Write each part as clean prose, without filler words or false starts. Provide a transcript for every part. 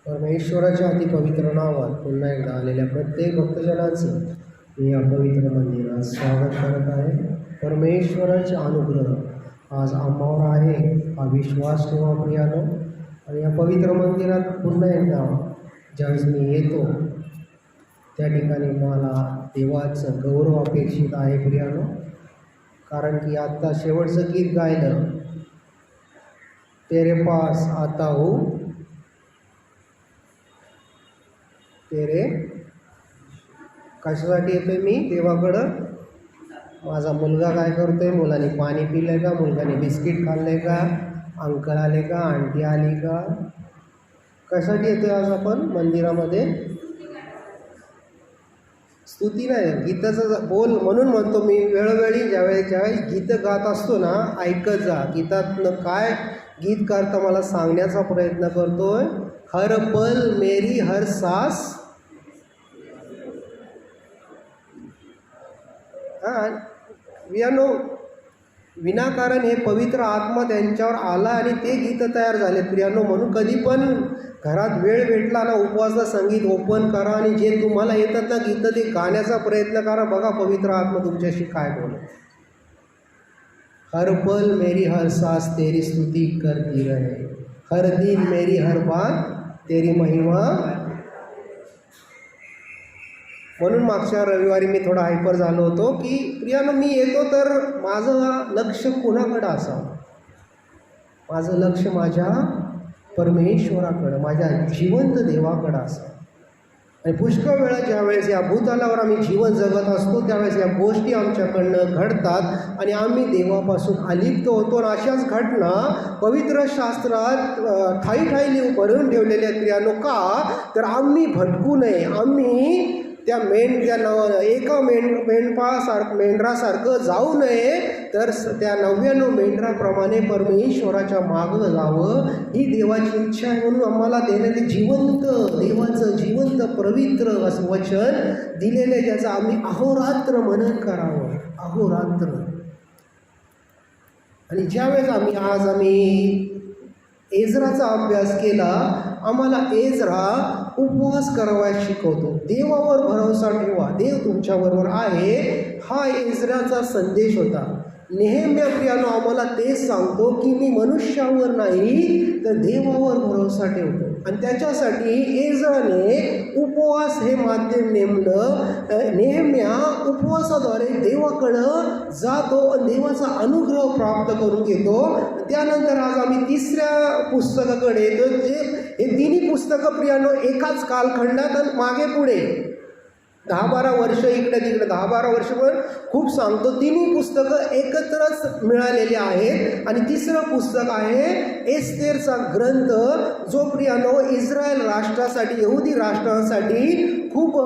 परमेश्वराच्या अति पवित्र नावात पुन्हा एकदा आलेल्या प्रत्येक भक्तजनांचं मी या पवित्र मंदिरात स्वागत करत आहे. परमेश्वराचे अनुग्रह आज आम्हावर आहे हा विश्वास ठेवा प्रियानो. आणि या पवित्र मंदिरात पुन्हा एकदा ज्यावेळेस मी येतो त्या ठिकाणी मला देवाचं गौरव अपेक्षित आहे प्रियानो. कारण की आत्ता शेवटचं गीत गायलं, तेरे पास आता हो तेरे, कशासाठी येतोय मी देवाकडं? माझा मुलगा काय करतोय? मुलाने पाणी पिलंय का? मुलगाने बिस्किट खाल्लंय का? अंकल आले का? आंटी आली का? कशासाठी येतोय आज आपण मंदिरामध्ये? स्तुती नाही, गीताचं बोल. म्हणून म्हणतो मी वेळोवेळी ज्यावेळेस गीतं गात असतो ना, ऐकत जा. गीतातनं काय गीतकार मला सांगण्याचा प्रयत्न करतोय, हर पल मेरी हर सांस. विनाकारण हे पवित्र आत्मा त्यांच्यावर आला आणि ते गीतं तयार झाले प्रियानो. म्हणून कधी पण घरात वेळ भेटला ना, उपवासाचं संगीत ओपन करा आणि जे तुम्हाला येतात ना गीतं ते गाण्याचा प्रयत्न करा. बघा पवित्र आत्मा तुमच्याशी काय बोलत. हर पल मेरी हर सांस तेरी स्तुति करती रहे, हर दिन मेरी हर बात तेरी महिमा. म्हणून मागच्या रविवारी मी थोडा हायपर झालो होतो की प्रियानो मी येतो तर माझं लक्ष कुणाकडं असावं? माझं लक्ष माझ्या परमेश्वराकडं, माझ्या जिवंत देवाकडं असावं. आणि पुष्कळ वेळा ज्यावेळेस या भूतलावर आम्ही जीवन जगत असतो त्यावेळेस या गोष्टी आमच्याकडनं घडतात आणि आम्ही देवापासून अलिप्त होतो. आणि अशाच घटना पवित्र शास्त्रात ठाई भरून ठेवलेल्या आहेत प्रियानो. का तर आम्ही भटकू नये, आम्ही त्या एका मेंढरासारखं जाऊ नये, तर त्या 99 मेंढराप्रमाणे परमेश्वराच्या मागं जावं ही देवाची इच्छा आहे. म्हणून आम्हाला देण्याचे जिवंत देवाचं जिवंत पवित्र असं वचन दिलेलं आहे, ज्याचं आम्ही अहोरात्र मनन करावं, अहोरात्र. आणि ज्यावेळेस आम्ही एजराचा अभ्यास केला, आम्हाला एजरा उपवास करावयास शिकवतो. देवावर भरोसा ठेवा, देव तुमच्याबरोबर आहे, हा एजराचा संदेश होता. नेहम्या प्रियानो आम्हाला तेच सांगतो की मी मनुष्यावर नाही तर देवावर भरोसा ठेवतो. आणि त्याच्यासाठी एजराने उपवास हे माध्यम नेमलं. नेहम्या उपवासाद्वारे देवाकडं जातो आणि देवाचा अनुग्रह प्राप्त करून घेतो. त्यानंतर आज आम्ही तिसऱ्या पुस्तकाकडे येतो, जे हे तिन्ही पुस्तकं प्रियानो एकाच कालखंडात आणि मागे पुढे 10-12 वर्ष इकडे तिकडे 10-12 वर्ष पण खूप सांगतो. तिन्ही पुस्तकं एकत्रच मिळालेली आहेत. आणि तिसरं पुस्तक आहे एस्तेरचा ग्रंथ, जो प्रियानो इस्रायल राष्ट्रासाठी, यहुदी राष्ट्रासाठी खूप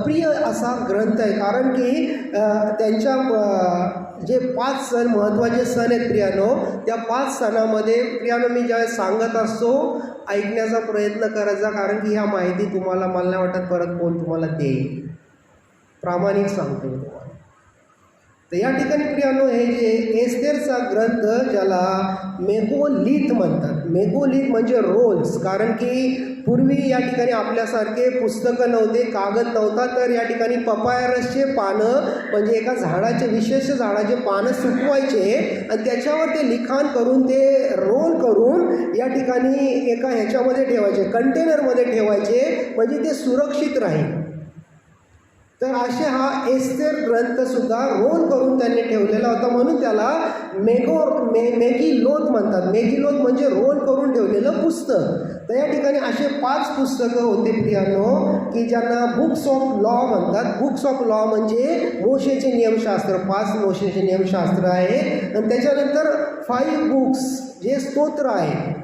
प्रिय असा ग्रंथ आहे. कारण की त्यांच्या जे 5 सण महत्त्वाचे सण आहेत प्रियानो, त्या 5 सणामध्ये प्रियानो मी ज्यावेळेस सांगत असतो ऐकण्याचा प्रयत्न करायचा. कारण की ह्या माहिती तुम्हाला, मला नाही वाटत परत कोण तुम्हाला देईल, प्रामाणिक सांगतो मी तुम्हाला. तर या ठिकाणी प्रियानो हे जे एस्तेरचा ग्रंथ, ज्याला मेगोलिथ म्हणतात, मेगोलिथ म्हणजे रोल्स. कारण की पूर्वी या ठिकाणी आपल्यासारखे पुस्तकं नव्हते, कागद नव्हता, तर या ठिकाणी पपायरसचे पानं म्हणजे एका झाडाचे, विशेष झाडाचे पानं सुकवायचे आणि त्याच्यावर ते लिखाण करून ते रोल करून या ठिकाणी एका ह्याच्यामध्ये ठेवायचे, कंटेनरमध्ये ठेवायचे, म्हणजे ते सुरक्षित राहील. तर असे हा एस्तेर ग्रंथसुद्धा रोल करून त्यांनी ठेवलेला होता. म्हणून त्याला मेगिलोथ म्हणतात. मेगिलोथ म्हणजे रोल करून ठेवलेलं पुस्तक. तर या ठिकाणी असे 5 पुस्तकं होते प्रियानो की ज्यांना बुक्स ऑफ लॉ म्हणतात. बुक्स ऑफ लॉ म्हणजे मोशेचे नियमशास्त्र, 5 मोशेचे नियमशास्त्र आहे. आणि त्याच्यानंतर 5 बुक्स जे स्तोत्र आहे.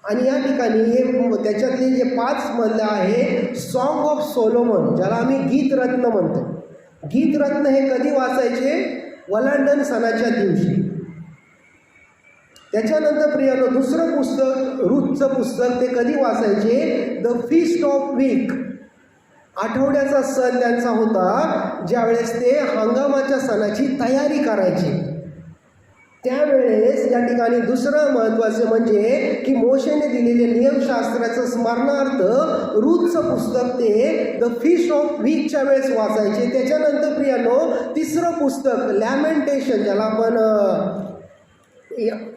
आणि या ठिकाणी हे त्याच्यातले जे 5 मधलं आहे सॉंग ऑफ सोलोमन, ज्याला आम्ही गीतरत्न म्हणतो. गीतरत्न हे कधी वाचायचे? वलांडण सणाच्या दिवशी. त्याच्यानंतर प्रियानो दुसरं पुस्तक, रूथचं पुस्तक, ते कधी वाचायचे? द फीस्ट ऑफ वीक, आठवड्याचा सण त्यांचा होता, ज्यावेळेस ते हंगामाच्या सणाची तयारी करायची. त्यावेळेस या ठिकाणी दुसरं महत्त्वाचं म्हणजे की मोशेने दिलेले नियमशास्त्राचं स्मरणार्थ रूथचं पुस्तक ते द फीस्ट ऑफ वीकच्या वेळेस वाचायचे. त्याच्यानंतर प्रियानो तिसरं पुस्तक लॅमेंटेशन, ज्याला आपण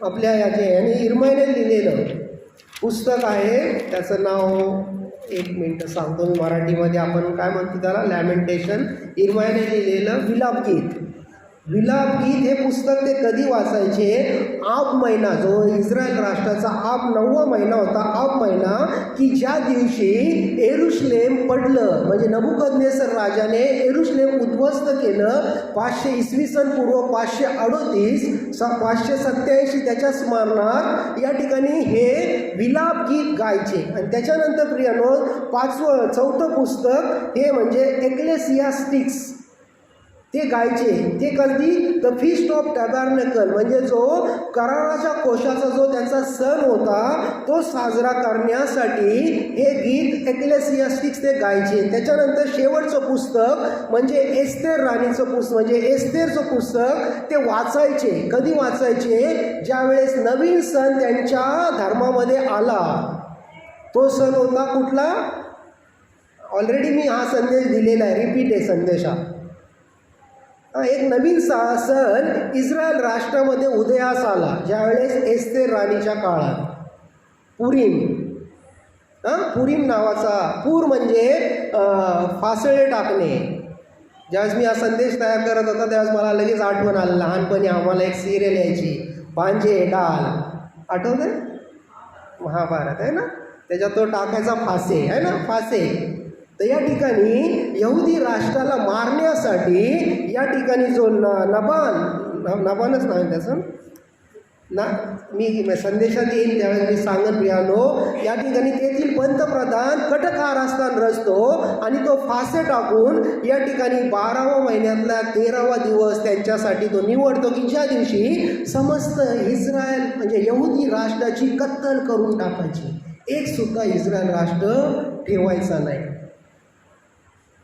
आपल्या याने इरमाईने लिहिलेलं पुस्तक आहे, त्याचं नाव एक मिनटं सांगतो मी मराठीमध्ये, आपण काय म्हणतो त्याला, लॅमेंटेशन. इरमाईने लिहिलेलं विलापगीत. विलापगीत हे पुस्तक ते कधी वाचायचे? आब महिना, जो इस्रायल राष्ट्राचा 9वा महिना होता, आब महिना, की ज्या दिवशी येरुशलेम पडलं, म्हणजे नबुकदनेसर राजाने येरुशलेम उद्ध्वस्त केलं 500 इसवी सन पूर्व 538 587 त्याच्या स्मरणार्थ या ठिकाणी हे विलापगीत गायचे. आणि त्याच्यानंतर प्रियानो चौथं पुस्तक हे म्हणजे एक्लेसियास्टिक्स ते गायचे. ते कधी? द फीस्ट ऑफ टॅबर्नकल, म्हणजे जो कराराच्या कोशाचा जो त्यांचा सण होता तो साजरा करण्यासाठी हे गीत एक्लेसियास्टिक्स ते गायचे. त्याच्यानंतर शेवटचं पुस्तक म्हणजे एस्तेर राणीचं पुस्तक, म्हणजे एस्तेरचं पुस्तक ते वाचायचे. कधी वाचायचे? ज्यावेळेस नवीन सण त्यांच्या धर्मामध्ये आला. तो सण होता कुठला? ऑलरेडी मी हा संदेश दिलेला आहे, रिपीट आहे संदेश हा. एक नवीन सण इस्रायल राष्ट्रामध्ये उदयास आला ज्यावेळेस एस्तेर राणीच्या काळात. पुरीम, पुरीम नावाचा, पूर म्हणजे फासळे टाकणे. ज्यावेळेस मी हा संदेश तयार करत होता त्यावेळेस मला लगेच आठवण आलं, लहानपणी आम्हाला एक सिरियल यायची, भांजे डाल, आठवते? महाभारत आहे ना, त्याच्यात तो टाकायचा फासे, आहे ना, फासे. तर या ठिकाणी यहुदी राष्ट्राला मारण्यासाठी या ठिकाणी जो नबानच नाव त्याचं ना, मी संदेशात येईल त्यावेळेस मी सांगत प्रियानो, या ठिकाणी तेथील पंतप्रधान कटकारस्थान रचतो आणि तो फासे टाकून या ठिकाणी 12व्या महिन्यातला 13वा दिवस त्यांच्यासाठी तो निवडतो, की ज्या दिवशी समस्त इस्रायल म्हणजे यहुदी राष्ट्राची कत्तल करून टाकायची, एक सुद्धा इस्रायल राष्ट्र ठेवायचा नाही.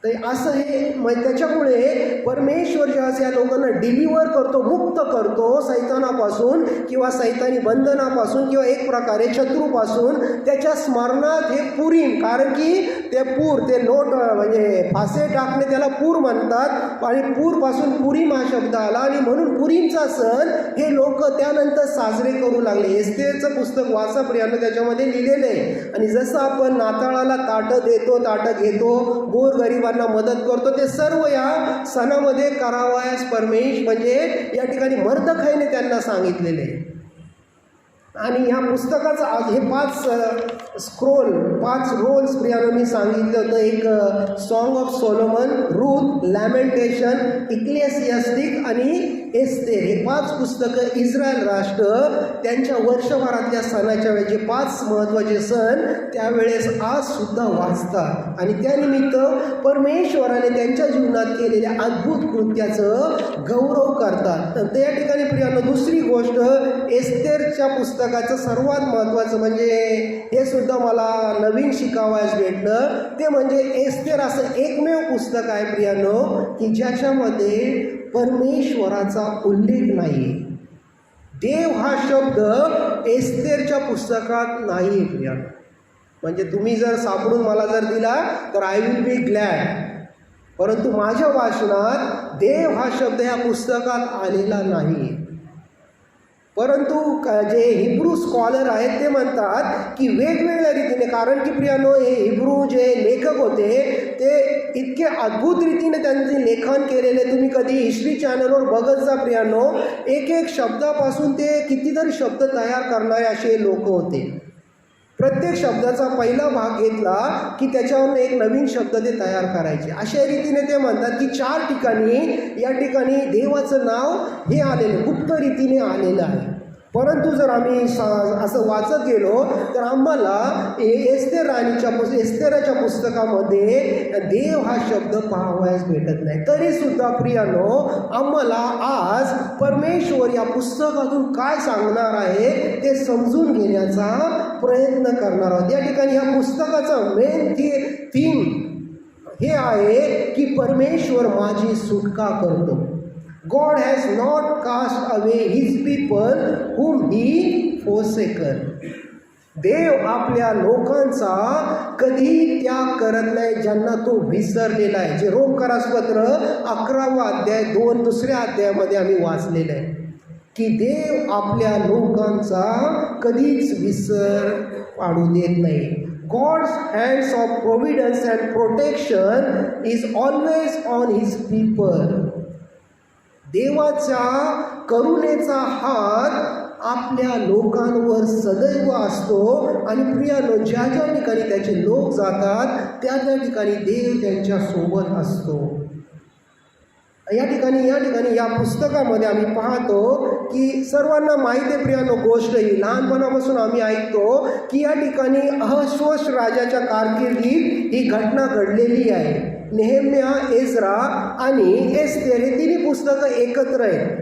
तर असं हे त्याच्यामुळे परमेश्वर जेव्हा या लोकांना डिलिव्हर करतो, मुक्त करतो सैतानापासून किंवा सैतानी बंधनापासून किंवा एक प्रकारे शत्रूपासून, त्याच्या स्मरणात हे पुरीम, कारण की ते पूर, ते नोट म्हणजे फासे टाकणे त्याला पूर म्हणतात आणि पूरपासून पुरीम हा शब्द आला आणि म्हणून पुरीमचा सण हे लोक त्यानंतर साजरे करू लागले. एस्तेरचं पुस्तक वाचा प्रियानं, त्याच्यामध्ये लिहिलेलं आहे. आणि जसं आपण नाताळाला ताटं देतो, ताटं घेतो, गोरगरीब मदत करतो, ते सर्व या सणामध्ये करावयास परमेश म्हणजे या ठिकाणी मर्दखाईने त्यांना सांगितलेले. आणि ह्या पुस्तकाचं हे 5 रोल्स प्रियानं मी सांगितलं होतं. एक song of Solomon, Ruth, lamentation, इक्लेसियास्टिक आणि एस्तेर, हे 5 पुस्तकं इस्रायल राष्ट्र त्यांच्या वर्षभरातल्या सणाच्या वेळेस जे 5 महत्त्वाचे सण त्यावेळेस आजसुद्धा वाचतात आणि त्यानिमित्त परमेश्वराने त्यांच्या जीवनात केलेल्या अद्भुत कृत्याचं गौरव करतात. तर त्या ठिकाणी प्रियानं दुसरी गोष्ट, एस्तेरच्या पुस्तकाचं सर्वात महत्त्वाचं म्हणजे हे सुद्धा मला नवीन शिकावयास भेटलं, ते म्हणजे एस्तेर असं एकमेव पुस्तक आहे प्रियानो की ज्याच्यामध्ये परमेश्वराचा उल्लेख नाही. देव हा शब्द एस्तेरच्या पुस्तकात नाही प्रियानो. म्हणजे तुम्ही जर सापडून मला जर दिला तर आय विल बी ग्लॅड, परंतु माझ्या वाचनात देव हा शब्द या पुस्तकात आलेला नाही. परंतु जे हिब्रू स्कॉलर आहेत ते म्हणतात की वेगवेगळ्या रीतीने, कारण की प्रियानो हे हिब्रू जे लेखक होते ते इतके अद्भुत रीतीने त्यांचे लेखन केलेले, तुम्ही कधी हिस्ट्री चॅनलवर बघत जा प्रियानो, एक शब्दापासून ते कितीतरी शब्द तयार करणारे असे लोक होते. प्रत्येक शब्दाचा पहिला भाग घेतला की त्याच्यावरून एक नवीन शब्द ते तयार करायचे. अशा रीतीने ते म्हणतात की 4 ठिकाणी या ठिकाणी देवाचं नाव हे आलेलं, गुप्त रीतीने आलेलं आहे. परंतु जर आम्ही असं वाचत गेलो तर आम्हाला एस्तेराच्या पुस्तकामध्ये देव हा शब्द पाहावयास भेटत नाही. तरीसुद्धा प्रियानो आम्हाला आज परमेश्वर या पुस्तकातून काय सांगणार आहे ते समजून घेण्याचा प्रयत्न करणार आहोत. या ठिकाणी या पुस्तकाचा मेन थीम हे आहे की परमेश्वर माझी सुटका करतो. God has not cast away his people whom he forsaken. देव आपल्या लोकांचा कधीही त्याग करत नाही ज्यांना तो विसरलेला आहे. जे रोमकरासपत्र 11वा अध्याय 2 दुसऱ्या अध्यायामध्ये आम्ही वाचलेलं आहे की देव आपल्या लोकांचा कधीच विसर पाडू देत नाही. God's hands of providence and protection is always on his people. देवाचा करुणेचा हात आपल्या लोकांवर सदैव असतो आणि प्रियानो, ज्या ज्या ठिकाणी त्याचे लोक जातात त्या त्या ठिकाणी देव त्यांच्या सोबत असतो. या ठिकाणी या पुस्तकामध्ये आम्ही पाहतो की सर्वांना माहिती आहे प्रियानो गोष्ट ही, लहानपणापासून आम्ही ऐकतो की या ठिकाणी अहश्वस राजाच्या कारकिर्दीत ही घटना घडलेली आहे. नेहेम्या, एज्रा आणि एस्तेर हे तिन्ही पुस्तकं एकत्र आहेत.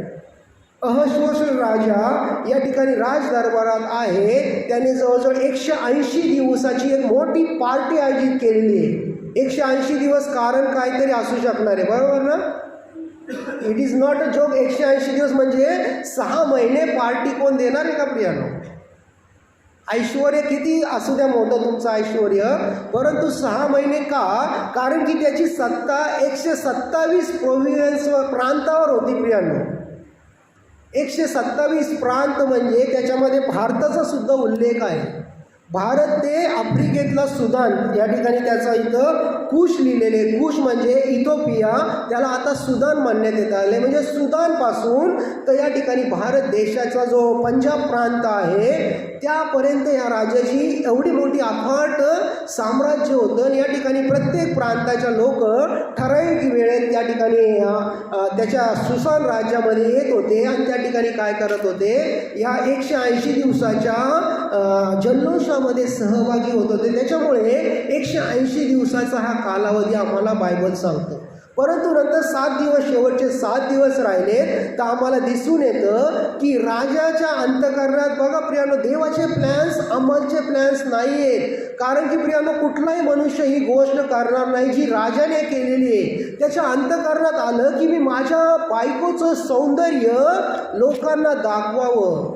अहश्वस राजा या ठिकाणी राजदरबारात आहे. त्याने जवळजवळ 180 दिवसाची एक मोठी पार्टी आयोजित केलेली आहे. 180 दिवस कारण काहीतरी असू शकणार आहे, बरोबर ना? It is not a joke. 180 दिवस म्हणजे 6 महिने पार्टी कोण देणार आहे का प्रियानो? ऐश्वर्य किती असू द्या मोठं तुमचं ऐश्वर्य, परंतु 6 महिने का? कारण की त्याची सत्ता 127 प्रोव्हिन्स प्रांतावर होती प्रियानो. 127 प्रांत म्हणजे त्याच्यामध्ये भारताचा सुद्धा उल्लेख आहे. भारत ते आफ्रिकेतला सुदान, या ठिकाणी त्याचा इथं कुश लिहिलेले. कुश म्हणजे इथिओपिया, त्याला आता सुदान मानण्यात येत आले. म्हणजे सुदानपासून तर या ठिकाणी भारत देशाचा जो पंजाब प्रांत आहे त्यापर्यंत या राजाची एवढी मोठी अफाट साम्राज्य होतं. या ठिकाणी प्रत्येक प्रांताच्या लोक ठराविक वेळेत त्या ठिकाणी त्याच्या सुसान राज्यामध्ये येत होते आणि त्या ठिकाणी काय करत होते, या 180 दिवसाच्या जल्लोषामध्ये सहभागी होत होते. त्याच्यामुळे 180 दिवसाचा हा कालावधी आम्हाला बायबल सांगतो. परंतु नंतर 7 दिवस, शेवटचे 7 दिवस राहिले तर आम्हाला दिसून येतं की राजाच्या अंतःकरणात बघा प्रियानो, देवाचे प्लॅन्स अंमलचे प्लॅन्स नाही आहेत. कारण की प्रियानो, कुठलाही मनुष्य ही गोष्ट करणार नाही जी राजाने केलेली आहे. त्याच्या अंतःकरणात आलं की मी माझ्या बायकोचं सौंदर्य लोकांना दाखवावं.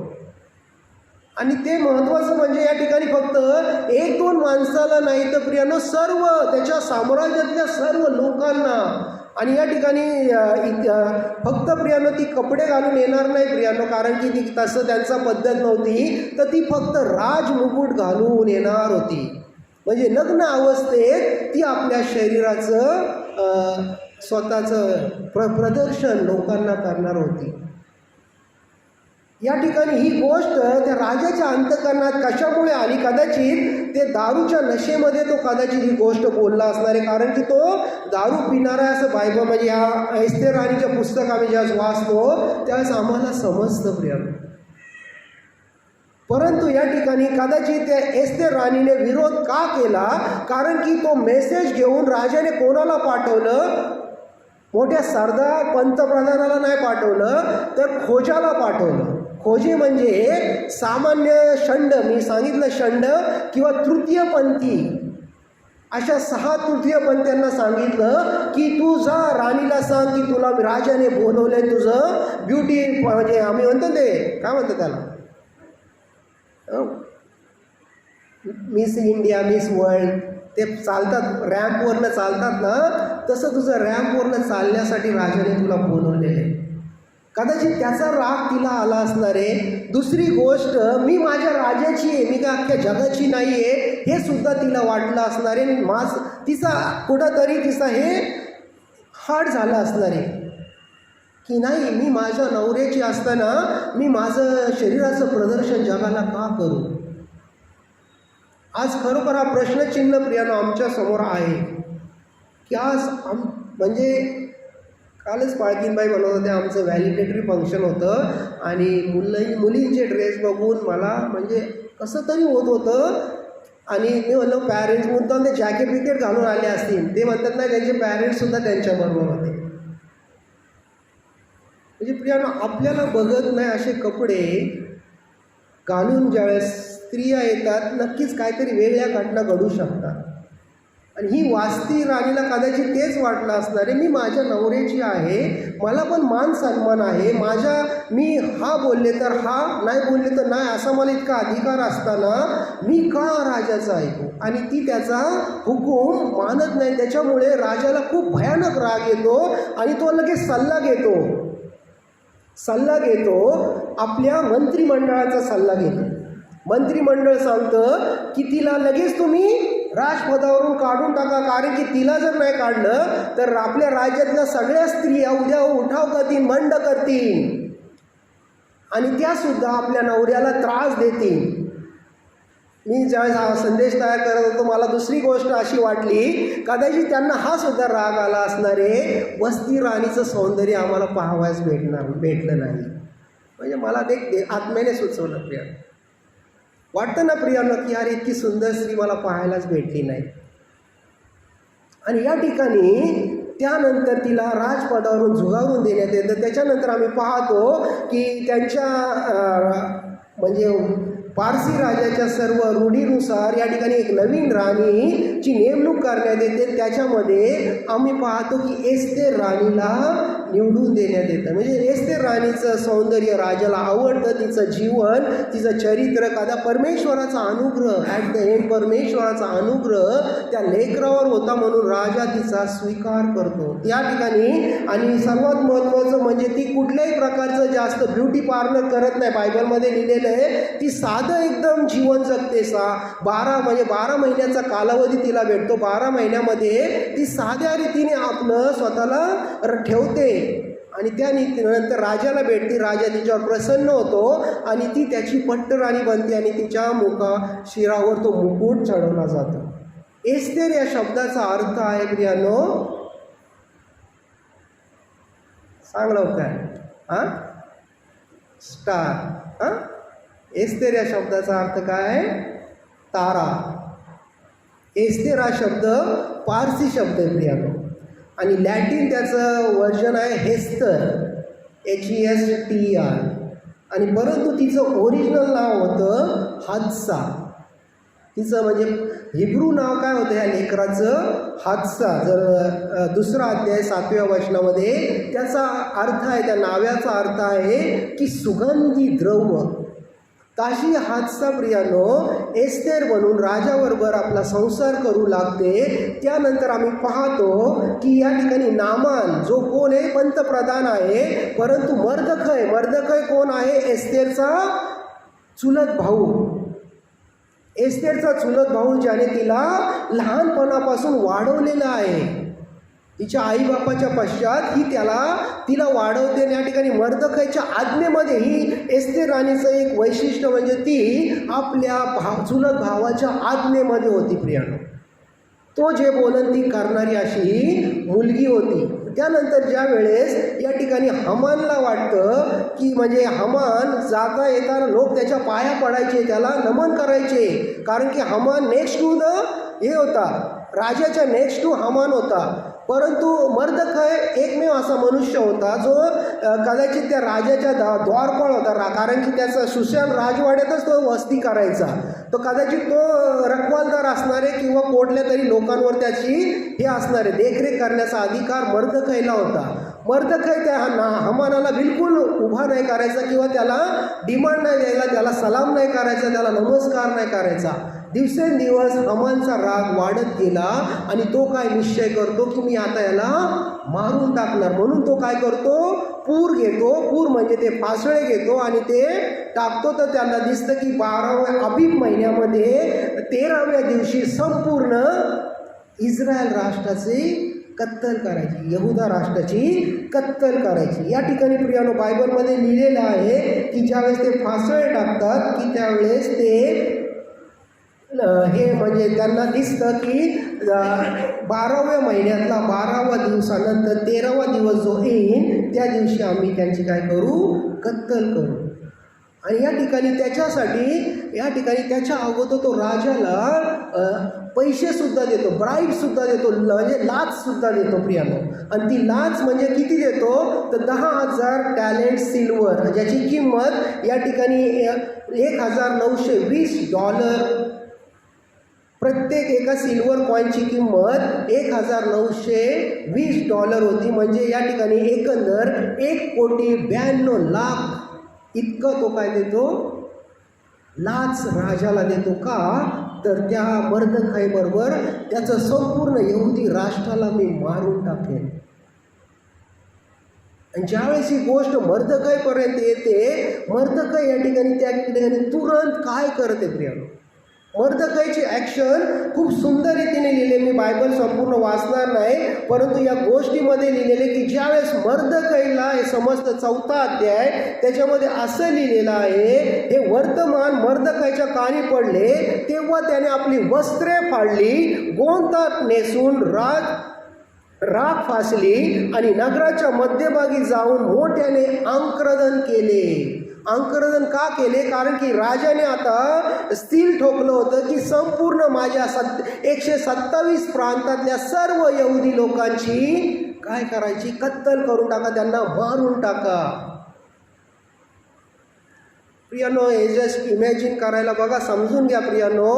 आणि ते महत्त्वाचं म्हणजे या ठिकाणी फक्त 1-2 माणसाला नाही तर प्रियानो सर्व त्याच्या साम्राज्यातल्या सर्व लोकांना. आणि या ठिकाणी फक्त प्रियानो ती कपडे घालून येणार नाही प्रियानो, कारण की ती तसं त्यांचा पद्धत नव्हती. तर ती फक्त राजमुकुट घालून येणार होती. म्हणजे लग्न अवस्थेत ती आपल्या शरीराचं स्वतःचं प्रदर्शन लोकांना करणार होती. या ठिकाणी ही गोष्ट त्या राजाच्या अंतःकरणात कशामुळे आली? कदाचित ते दारूच्या नशेमध्ये तो कदाचित ही गोष्ट बोलला असणार आहे. कारण की तो दारू पिणारा असं बायबल म्हणजे या एस्तेर राणीच्या पुस्तक आम्ही ज्यावेळेस वाचतो त्यावेळेस आम्हाला समजतं प्रिय. परंतु या ठिकाणी कदाचित त्या एस्तेर राणीने विरोध का केला? कारण की तो मेसेज घेऊन राजाने कोणाला पाठवलं? मोठ्या सरदार पंतप्रधानाला नाही पाठवलं तर खोजाला पाठवलं. खोजे म्हणजे सामान्य षंड, मी सांगितलं षंड किंवा तृतीयपंथी, अशा 6 तृतीयपंथींना सांगितलं की तू जा राणीला सांग की तुला राजाने बोलवलंय, तुझं ब्युटी म्हणजे आम्ही म्हणतो ते काय म्हणतो त्याला मिस इंडिया, मिस वर्ल्ड, ते चालतात रॅम्पवरनं चालतात ना, तसं तुझं रॅम्पवरनं चालण्यासाठी राजाने तुला बोलवलेलं आहे. कदाचित त्याचा राग तिला आला असणार आहे. दुसरी गोष्ट, मी माझ्या राजाची आहे, मी काय अख्ख्या जगाची नाही आहे, हे सुद्धा तिला वाटलं असणार आहे. तिचा कुठंतरी तिचा हे हार्ड झालं असणार आहे की नाही, मी माझ्या नवऱ्याची असताना मी माझं शरीराचं प्रदर्शन जगाला का करू? आज खरोखर हा प्रश्नचिन्ह प्रियानो आमच्या समोर आहे की आज म्हणजे कालच पाळकीनबाई म्हणत होते, आमचं व्हॅलिडेटरी फंक्शन होतं आणि मुलींचे ड्रेस बघून मला म्हणजे कसं तरी होत होतं. आणि मी म्हणलो पॅरेंट्स मुद्दाम ते जॅकेट विकेट घालून आले असतील, ते म्हणतात नाही त्यांचे पॅरेंट्ससुद्धा त्यांच्याबरोबर होते. म्हणजे प्रियानो आपल्याला बघत नाही असे कपडे घालून ज्यावेळेस स्त्रिया येतात नक्कीच काहीतरी वेगळ्या घटना घडू शकतात. आणि ही वाचती राणीला कदाचित तेच वाटलं असणार आहे, मी माझ्या नवऱ्याची आहे, मला पण मान सन्मान आहे, मी हा बोलले तर हा, नाही बोलले तर नाही, असा मला इतका अधिकार असताना मी का राजाचा ऐकू. आणि ती त्याचा हुकूम मानत नाही. त्याच्यामुळे राजाला खूप भयानक राग येतो आणि तो लगेच सल्ला घेतो आपल्या मंत्रिमंडळाचा सल्ला घेतो. मंत्रिमंडळ सांगतं की तिला लगेच तुम्ही राजपदावरून काढून टाका, कारण की तिला जर नाही काढलं तर आपल्या राज्यातल्या सगळ्या स्त्रिया उद्या उठाव करतील, बंड करतील आणि त्यासुद्धा आपल्या नवऱ्याला त्रास देतील. मी ज्यावेळेस हा संदेश तयार करत होतो मला दुसरी गोष्ट अशी वाटली, कदाचित त्यांना हा सुद्धा राग आला असणार आहे, वस्ती राणीचं सौंदर्य आम्हाला पाहावयास भेटलं नाही. म्हणजे मला ते आत्म्याने सुचवलं प्रिया, वाटतं ना प्रियांना की यार इतकी सुंदर स्त्री मला पाहायलाच भेटली नाही. आणि या ठिकाणी त्यानंतर तिला राजपदावरून झुगारून देण्यात येतं. त्याच्यानंतर आम्ही पाहतो की त्यांच्या म्हणजे पारसी राजाच्या सर्व रूढीनुसार या ठिकाणी एक नवीन राणीची नेमणूक करण्यात येते. त्याच्यामध्ये आम्ही पाहतो की एस्तेर राणीला निवडून देण्यात येतं. म्हणजे एस्तेर राणीचं सौंदर्य राजाला आवडतं, तिचं जीवन, तिचं चरित्र, कदा परमेश्वराचा अनुग्रह, ॲट द एंड परमेश्वराचा अनुग्रह त्या लेकरावर होता म्हणून राजा तिचा स्वीकार करतो त्या ठिकाणी. आणि सर्वात महत्त्वाचं म्हणजे ती कुठल्याही प्रकारचं जास्त ब्युटी पार्लर करत नाही. बायबलमध्ये लिहिलेलं आहे ती साधं एकदम जीवन जगते. 12 महिन्याचा कालावधी तिला भेटतो. 12 महिन्यामध्ये ती साध्या रीतीने आपलं स्वतःला ठेवते आणि त्यानंतर राजाला भेटते. राजा तिच्यावर प्रसन्न होतो आणि ती त्याची पट्टराणी बनते आणि तिच्या शिरावर तो मुकुट चढवला जातो. एस्तेर या शब्दाचा अर्थ आहे प्रियानो, सांगलं काय स्टार. एस्तेर या शब्दाचा अर्थ काय आहे? तारा. एस्तेर हा शब्द पारसी शब्द आहे प्रियानो आणि लॅटिन त्याचं व्हर्जन आहे हेस्तर, HESTER. आणि परंतु तिचं ओरिजिनल नाव होतं हादसा. तिचं म्हणजे हिब्रू नाव काय होतं ह्या लेकराचं? हादसा. जर 2 अध्याय 7व्या वचनामध्ये त्याचा अर्थ आहे, त्या नावाचा अर्थ आहे की सुगंधी द्रव्य. ताशी हादसा प्रियानो एस्तेर बनून राजाबरोबर आपला संसार करू लागते. त्यानंतर आम्ही पाहतो की या ठिकाणी नामान जो कोण आहे? पंतप्रधान आहे. परंतु मर्दखय कोण आहे? एस्तेरचा चुलत भाऊ. एस्तेरचा चुलत भाऊ ज्याने तिला लहानपणापासून वाढवलेलं आहे. तिच्या आईबापाच्या पश्चात तिला वाढवते. या ठिकाणी मर्दखयच्या आज्ञेमध्ये ही एस्तेर राणीचं एक वैशिष्ट्य म्हणजे ती आपल्या चुलत भावाच्या आज्ञेमध्ये होती प्रियानो. तो जे बोलन ती करणारी अशी मुलगी होती. त्यानंतर ज्या वेळेस या ठिकाणी हमानला वाटतं की म्हणजे हमान जाता येताना लोक त्याच्या पाया पडायचे, त्याला नमन करायचे, कारण की हमान नेक्स्ट टू हे होता, राजाच्या नेक्स्ट टू हमान होता. परंतु मर्दखय एकमेव असा मनुष्य होता जो कदाचित त्या राजाच्या द्वारपाळ होता, कारण की त्याचा सुशान राजवाड्यातच तो वस्ती करायचा. तो कदाचित तो रखवालदार असणारे किंवा कोणत्या तरी लोकांवर त्याची हे असणारे देखरेख करण्याचा अधिकार मर्दखयला होता. मर्दखय त्या हमानाला बिलकुल उभा नाही करायचा किंवा त्याला डिमांड नाही द्यायला, त्याला सलाम नाही करायचा, त्याला नमस्कार नाही करायचा. दिवसेंदिवस हमानचा राग वाढत गेला आणि तो काय निश्चय करतो की मी आता याला मारून टाकणार. म्हणून तो काय करतो? पूर घेतो. पूर म्हणजे ते फासळे घेतो आणि ते टाकतो. तर त्यांना दिसतं की 12व्या अबीब महिन्यामध्ये 13व्या दिवशी संपूर्ण इस्रायल राष्ट्राची कत्तल करायची, यहुदा राष्ट्राची कत्तल करायची. या ठिकाणी प्रियानो बायबलमध्ये लिहिलेलं आहे की ज्यावेळेस ते फासळे टाकतात की त्यावेळेस ते हे म्हणजे त्यांना दिसतं की 12व्या महिन्यातला 12वा दिवसानंतर 13वा दिवस जो येईल त्या दिवशी आम्ही त्यांची काय करू? कत्तल करू. आणि या ठिकाणी त्याच्या अगोदर तो राजाला पैसेसुद्धा देतो, ब्राईबसुद्धा देतो, म्हणजे लाचसुद्धा देतो प्रियानो. आणि ती लाच म्हणजे किती देतो? तर 10,000 टॅलेंट सिल्वर, ज्याची किंमत या ठिकाणी $1,920 प्रत्येक एका सिल्वर कॉईनची किंमत $1920 होती. म्हणजे या ठिकाणी एकंदर 1,92,00,000 इतकं तो काय देतो, लाच राजाला देतो. का तर त्या मर्दखाईबरोबर त्याचं संपूर्ण यहुदी राष्ट्राला मी मारून टाकेन. आणि ज्यावेळेस ही गोष्ट मर्दखाईपर्यंत येते, मर्दखाई या ठिकाणी त्या ठिकाणी तुरंत काय करते प्रियानो, मर्दखाईची ॲक्शन खूप सुंदर रीतीने लिहिले. मी बायबल संपूर्ण वाचणार नाही, परंतु या गोष्टीमध्ये लिहिलेले की ज्यावेळेस मर्दखाईला हे समजतं 4था अध्याय त्याच्यामध्ये असं लिहिलेलं आहे, हे वर्तमान मर्दखाईच्या कानी पडले तेव्हा त्याने आपली वस्त्रे फाडली, गोंतात नेसून राख फासली आणि नगराच्या मध्यभागी जाऊन मोठ्याने अंक्रदन केले. अंक्रदन का केले? कारण की राजाने आता सील ठोकलं होतं की संपूर्ण माझ्या 127 प्रांतातल्या सर्व यहुदी लोकांची काय करायची, कत्तल करून टाका, त्यांना मारून टाका. प्रियानो, हे जस्ट इमॅजिन करायला बघा, समजून घ्या प्रियानो.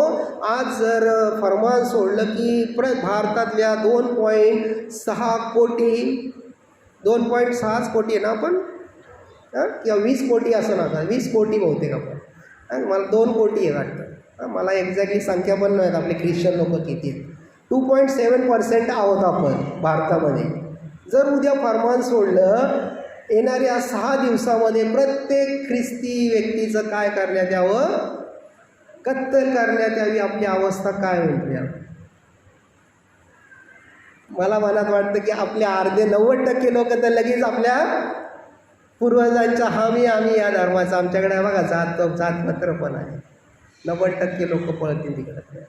आज जर फरमान सोडलं की भारतातल्या 2.6 कोटी 2.6 कोटी आहे ना आपण, किंवा 20 कोटी असं नका, 20 कोटी बहुतेक आपण, मला 2 कोटी आहे वाटतं, मला एक्झॅक्टली संख्या पण नाहीत आपले ख्रिश्चन लोक किती आहेत. 2.7% आहोत आपण भारतामध्ये. जर उद्या फरमान सोडलं, येणाऱ्या 6 दिवसामध्ये प्रत्येक ख्रिस्ती व्यक्तीचं काय करण्यात यावं, कत्तल करण्यात यावी, आपली अवस्था काय होईल? मला मनात वाटतं की आपले अर्धे 90% लोक तर लगेच आपल्या पूर्वजांच्या आम्ही या धर्माचा, आमच्याकडे बघा जातपत्र पण आहे, 90% लोक पळतील तिकडे,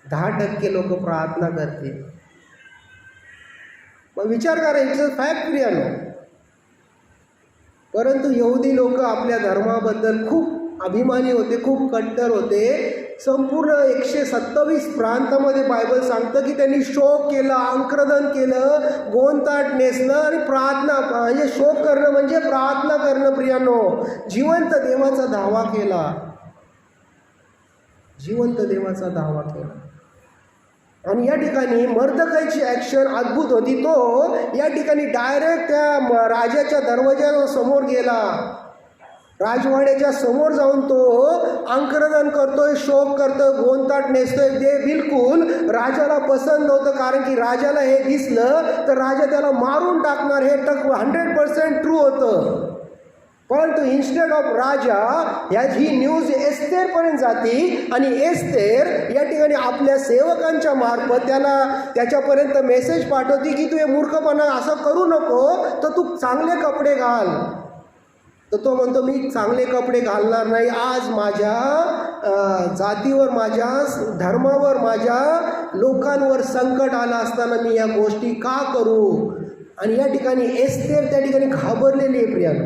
10% लोक प्रार्थना करतील. मग विचार करा, इट्स फॅक्ट प्रियानो. परंतु यहुदी लोक आपल्या धर्माबद्दल खूप अभिमानी होते, खूप कट्टर होते. संपूर्ण 127 प्रांतामध्ये बायबल सांगतं की त्यांनी शोक केला, अंक्रदन केलं, गोंताट नेसलं आणि प्रार्थना, म्हणजे शोक करणं म्हणजे प्रार्थना करणं प्रियानो. जिवंत देवाचा दावा केला, जिवंत देवाचा दावा केला. आणि या ठिकाणी मर्दखाईची ॲक्शन अद्भुत होती. तो या ठिकाणी डायरेक्ट त्या राजाच्या दरवाजा समोर गेला, राजवाड्याच्या समोर जाऊन तो अंक्रदन करतोय, शोक करतोय, गोंताट नेसतोय. ते बिलकुल राजाला पसंत नव्हतं, कारण की राजाला हे दिसलं तर राजा त्याला मारून टाकणार, हे 100% ट्रू होतं. परंतु इन्स्टेड ऑफ राजा ही न्यूज एस्थेरपर्यंत जाती आणि एस्थेर या ठिकाणी आपल्या सेवकांच्या मार्फत त्याच्यापर्यंत मेसेज पाठवती की तू हे मूर्खपणा असं करू नको, तर तू चांगले कपडे घाल. तर तो म्हणतो मी चांगले कपडे घालणार नाही. आज माझ्या जातीवर, माझ्या धर्मावर, माझ्या लोकांवर संकट आलं असताना मी या गोष्टी का करू? आणि या ठिकाणी एस्थेर त्या ठिकाणी घाबरलेली आहे प्रियानो.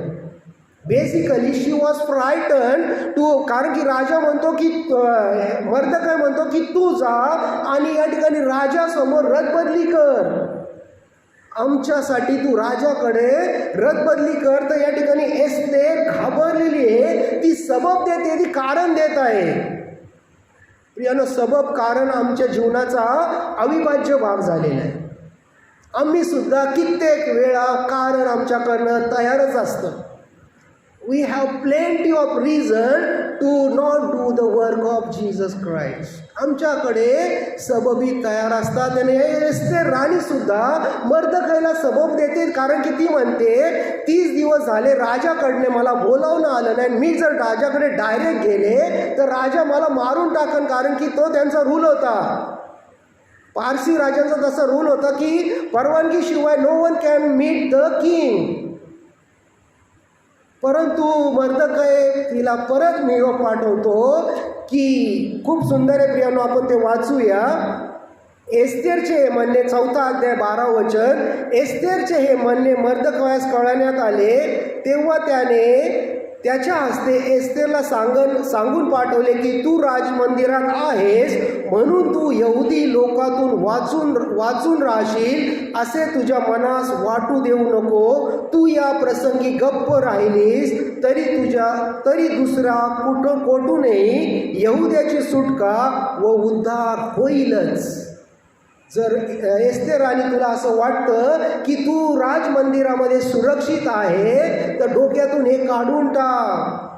Basically she was frightened to, कारण की राजा म्हणतो की मर्दखाई म्हणतो की तू जा आणि या ठिकाणी राजासमोर रथबदली कर, आमच्यासाठी तू राजाकडे रथबदली कर. तर या ठिकाणी एस्थेर घाबरलेली आहे, ती सबब देते, ती कारण देत आहे. प्रियानो, सबब कारण आमच्या जीवनाचा अविभाज्य भाग झालेला आहे. आम्ही सुद्धा कित्येक वेळा कारण आमच्याकडनं तयारच असतं. We have plenty of reason to not do the work of Jesus Christ. आमच्याकडे सबबी तयार असतात. आणि एस्थेर राणीसुद्धा मर्दखाईला सबब देते, कारण की ती म्हणते 30 दिवस झाले राजाकडने मला बोलावणं आलं नाही, मी जर राजाकडे डायरेक्ट गेले तर राजा मला मारून टाकन, कारण की तो त्यांचा रूल होता. पारसी राजांचा तसा रूल होता की परवानगीशिवाय no one can meet the king. परंतु मर्दखाई तिला परत निरोप पाठवतो की खूप सुंदर आहे प्रियानो, आपण ते वाचूया. एस्थेरचे हे म्हणणे 4था अध्याय 12 वचन. एस्थेरचे हे म्हणणे मर्दखायास कळण्यात आले तेव्हा त्याने त्याच्या हस्ते एस्थेरला सांगून पाठवले की तू राजमंदिरात आहेस म्हणून तू यहुदी लोकातून वाचून राहशील असे तुझ्या मनास वाटू देऊ नको. तू या प्रसंगी गप्प राहिलीस तरी दुसरा कोठूनही यहुद्याची सुटका व उद्धार होईलच. जर एस्थेर राणी तुला असं वाटतं की तू राजमंदिरामध्ये सुरक्षित आहे तर डोक्यातून हे काढून टाक.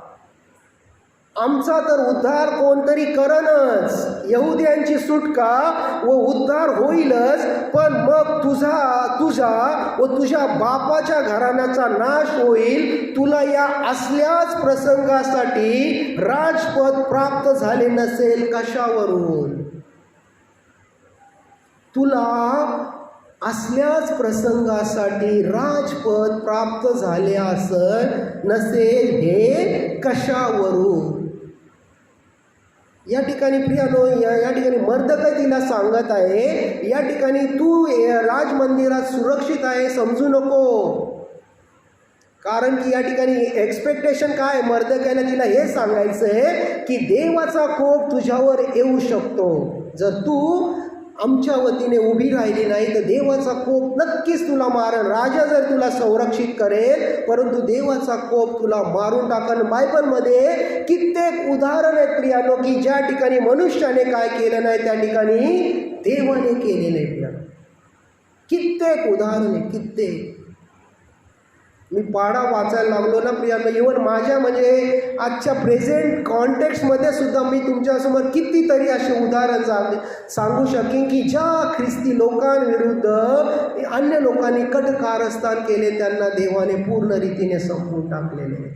आमचा तर उद्धार कोणतरी करणच, यहुद्यांची सुटका व उद्धार होईलच, पण मग तुझा व तुझ्या बापाच्या घराण्याचा नाश होईल. तुला या असल्याच प्रसंगासाठी राजपद प्राप्त झाले नसेल कशावरून? तुला असल्याच प्रसंगासाठी राजपद प्राप्त झाले नसेल हे कशावरून? या ठिकाणी प्रियानो, या ठिकाणी मर्दकै तिला सांगत आहे, या ठिकाणी तू राजमंदिरात सुरक्षित आहे समजू नको. कारण की या ठिकाणी एक्सपेक्टेशन काय, मर्दकैला तिला हे सांगायचं आहे की देवाचा कोप तुझ्यावर येऊ शकतो. जर तू आमच्या वतीने उभी राहिली नाही तर देवाचा कोप नक्कीच तुला मारेल. राजा जर तुला संरक्षित करेल परंतु देवाचा कोप तुला मारून टाकन. बायबलमध्ये कित्येक उदाहरण आहेत प्रियानो की ज्या ठिकाणी मनुष्याने काय केलं नाही त्या ठिकाणी देवाने केलेले प्रियानो. कित्येक उदाहरण आहे, कित्येक. मी पाढा वाचायला लागलो ना प्रियानो, इव्हन माझ्या म्हणजे आजच्या प्रेझेंट कॉन्टेक्स्टमध्ये सुद्धा मी तुमच्यासमोर कितीतरी असे उदाहरण सांगू शकेन की ज्या ख्रिस्ती लोकांविरुद्ध अन्य लोकांनी कट कारस्थान केले, त्यांना देवाने पूर्ण रीतीने संपवून टाकलेले.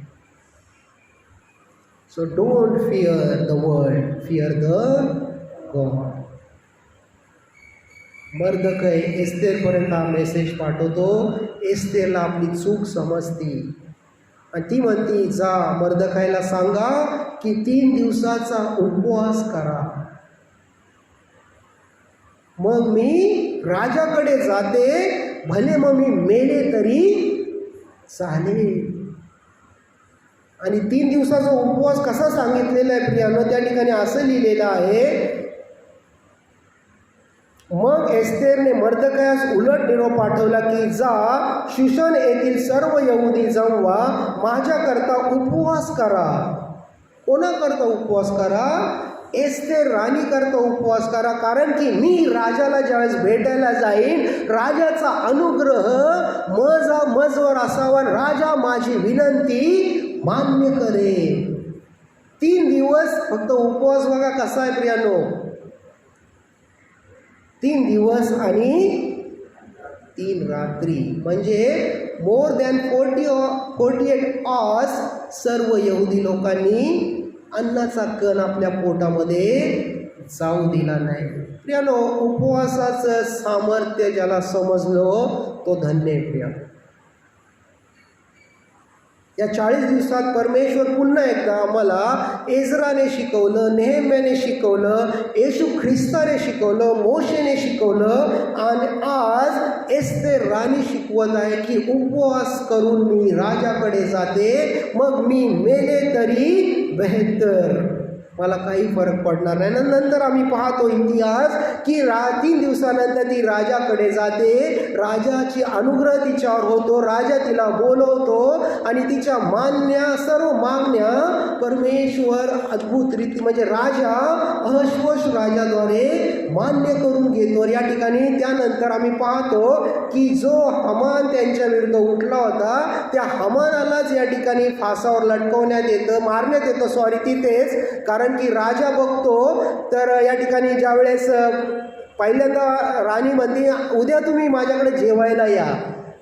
So don't fear the world, fear the God. Mordecai एस्थेरपर्यंत हा मेसेज पाठवतो. एस्थेरला आपली चूक समजती आणि ती म्हणती जा मर्दकैला सांगा की 3 दिवसाचा उपवास करा, मग मी राजाकडे जाते, भले मग मी मेले तरी चालेल. आणि 3 दिवसाचा उपवास कसा सांगितलेला आहे प्रियानो, त्या ठिकाणी असं लिहिलेलं आहे, मग एस्थेरने मर्दकयास उलट निरोप पाठवला की जा शूशन येथील सर्व यहुदी जमवा, माझ्याकरता उपवास करा. कोणाकरता उपवास करा? एस्थेर राणीकरता उपवास करा. कारण की मी राजाला ज्यावेळेस भेटायला जाईन, राजाचा अनुग्रह मजवर असावा, राजा माझी विनंती मान्य करेल. 3 दिवस फक्त उपवास. बघा कसा आहे प्रियानो, 3 दिवस आणि 3 रात्री म्हणजे मोर दॅन 48 आवर्स सर्व यहुदी लोकांनी अन्नाचा कण आपल्या पोटामध्ये जाऊ दिला नाही. प्रियानो, उपवासाचं सामर्थ्य ज्याला समजलो तो धन्य आहे प्रियानो. या 40 दिवसात परमेश्वर पुन्हा एकदा आम्हाला एजराने शिकवलं, नेहम्याने शिकवलं, येशू ख्रिस्ताने शिकवलं, मोशेने शिकवलं आणि आज एस्थेर राणी शिकवत आहे की उपवास करून मी राजाकडे जाते, मग मी मेले तरी बेहतर, मला काही फरक पडणार नाही. नंतर आम्ही पाहतो इतिहास की 3 दिवसानंतर ती राजाकडे जाते, राजाची अनुग्रह तिच्यावर होतो, राजा तिला बोलवतो आणि तिच्या सर्व मागण्या परमेश्वर अद्भुत रीती म्हणजे राजा अहश्वस राजाद्वारे मान्य करून घेतो. या ठिकाणी त्यानंतर आम्ही पाहतो की जो हमान त्यांच्या विरुद्ध उठला होता त्या हमानालाच या ठिकाणी फासावर लटकवण्यात येतं, मारण्यात येतं तिथेच. कारण की राजा बघतो तर या ठिकाणी ज्या वेळेस पहिल्यांदा राणी म्हणते उद्या तुम्ही माझ्याकडे जेवायला या,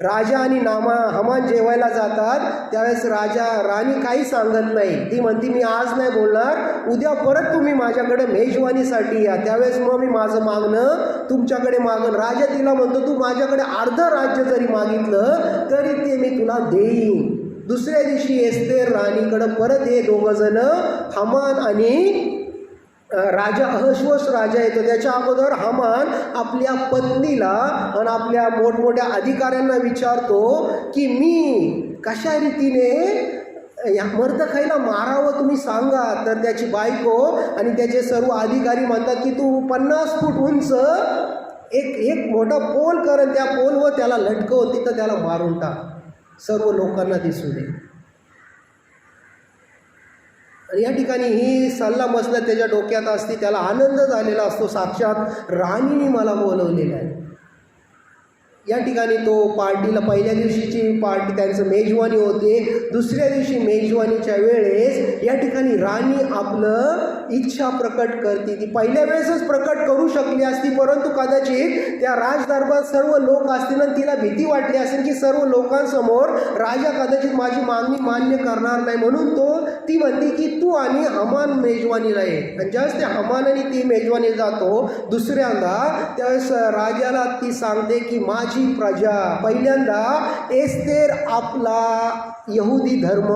राजा आणि हमान जेवायला जातात, त्यावेळेस राणी काही सांगत नाही, ती म्हणती मी आज नाही बोलणार, उद्या परत तुम्ही माझ्याकडे मेजवानीसाठी या, त्यावेळेस मग मी माझं मागणं तुमच्याकडे मागन. राजा तिला म्हणतो तू माझ्याकडे अर्ध राज्य जरी मागितलं तरी ते मी तुला देईन. दुसऱ्या दिवशी एस्थेर राणीकडं परत हे दोघं जण हमान आणि राजा अहश्वस राजा येतो. त्याच्या अगोदर हमान आपल्या पत्नीला आणि आपल्या मोठमोठ्या अधिकाऱ्यांना विचारतो की मी कशा रीतीने या मर्दखाईला मारावं तुम्ही सांगा, तर त्याची बायको आणि त्याचे सर्व अधिकारी म्हणतात की तू 50 फूट उंच एक मोठा पोल कर आणि त्या पोलवर त्याला लटकव, तिथं त्याला मारून टाक, सर्व लोकांना दिसू दे. आणि या ठिकाणी ही सल्ला मसलत त्याच्या डोक्यात असते, त्याला आनंद झालेला असतो, साक्षात राणीने मला बोलवलेलं आहे. या ठिकाणी तो पार्टीला, पहिल्या दिवशीची पार्टी त्यांचं मेजवानी होते, दुसऱ्या दिवशी मेजवानीच्या वेळेस या ठिकाणी राणी आपलं इच्छा प्रकट करते. ती पहिल्या वेळेसच प्रकट करू शकली असती, परंतु कदाचित त्या राजदरबारात सर्व लोक असतील आणि तिला भीती वाटली असेल की सर्व लोकांसमोर राजा कदाचित माझी मागणी मान्य करणार नाही, म्हणून ती म्हणते की तू आणि हमान मेजवानीला ये. आणि ज्यावेळेस त्या हमान आणि ती मेजवानी जातो दुसऱ्यांदा, त्यावेळेस राजाला ती सांगते की माझी प्रजा, पहिल्यांदा एस्तेर आपला यहुदी धर्म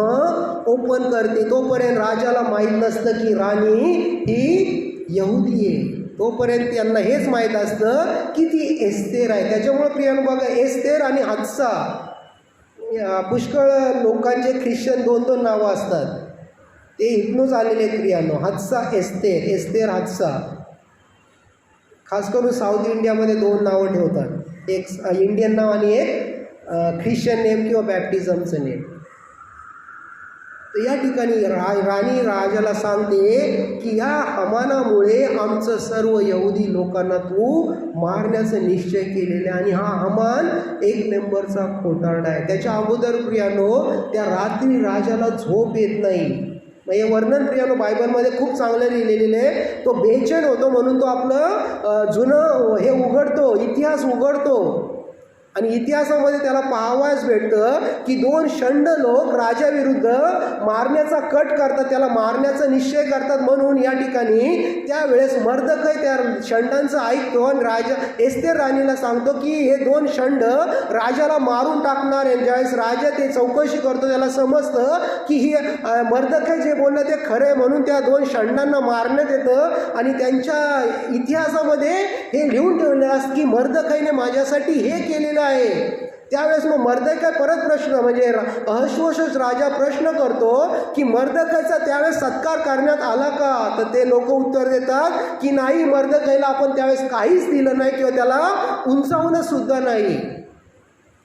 ओपन करते. तोपर्यंत राजाला माहीत नसतं की राणी ही यहुदी आहे, तोपर्यंत त्यांना हेच माहीत असतं की ती एस्तेर आहे. त्याच्यामुळे प्रियानो बघा, एस्तेर आणि हत्सा, पुष्कळ लोकांचे ख्रिश्चन 2-2 नावं असतात, ते इथूनच आलेले प्रियानो. हत्सा एस्तेर, एस्तेर हत्सा. खास करून साऊथ इंडियामध्ये 2 नावं ठेवतात, एक इंडियन नाव आणि एक ख्रिश्चन नेम किंवा बॅप्टिझमचं नेम. तर या ठिकाणी राणी राजाला सांगते की ह्या हमानामुळे आमचं सर्व यहुदी लोकांना तू मारण्याचं निश्चय केलेलं आहे. आणि हा हमान 1 नंबरचा खोटारडा आहे. त्याच्या अगोदर प्रियानो त्या रात्री राजाला झोप येत नाही. हे वर्णन प्रियानो बायबलमध्ये खूप चांगलं लिहिलेलं आहे. तो बेचैन होतो म्हणून तो आपलं जुनं हे उघडतो, इतिहास उघडतो, आणि इतिहासामध्ये त्याला पाहावयास भेटतं की 2 षंड लोक राजाविरुद्ध मारण्याचा कट करतात, त्याला मारण्याचा निश्चय करतात. म्हणून या ठिकाणी त्यावेळेस मर्दखाई त्या षंडांचं ऐकतो आणि राजा एस्तेर राणीला सांगतो की हे 2 षंड राजाला मारून टाकणार आहे. ज्यावेळेस राजा ते चौकशी करतो, त्याला समजतं की ही मर्दखाई जे बोललं ते खरं आहे, म्हणून त्या 2 षंडांना मारण्यात येतं. आणि त्यांच्या इतिहासामध्ये हे लिहून ठेवलेलं असतं की मर्दखाईने माझ्यासाठी हे केलेलं आहे. त्यावेळेस मग मर्दखाई परत प्रश्न, म्हणजे अहश्वरोष राजा प्रश्न करतो की मर्दखाईचा त्यावेळेस सत्कार करण्यात आला का? तर ते लोक उत्तर देतात की नाही, मर्दखाईला आपण त्यावेळेस काहीच दिलं नाही किंवा त्याला उंचावणं सुद्धा नाही.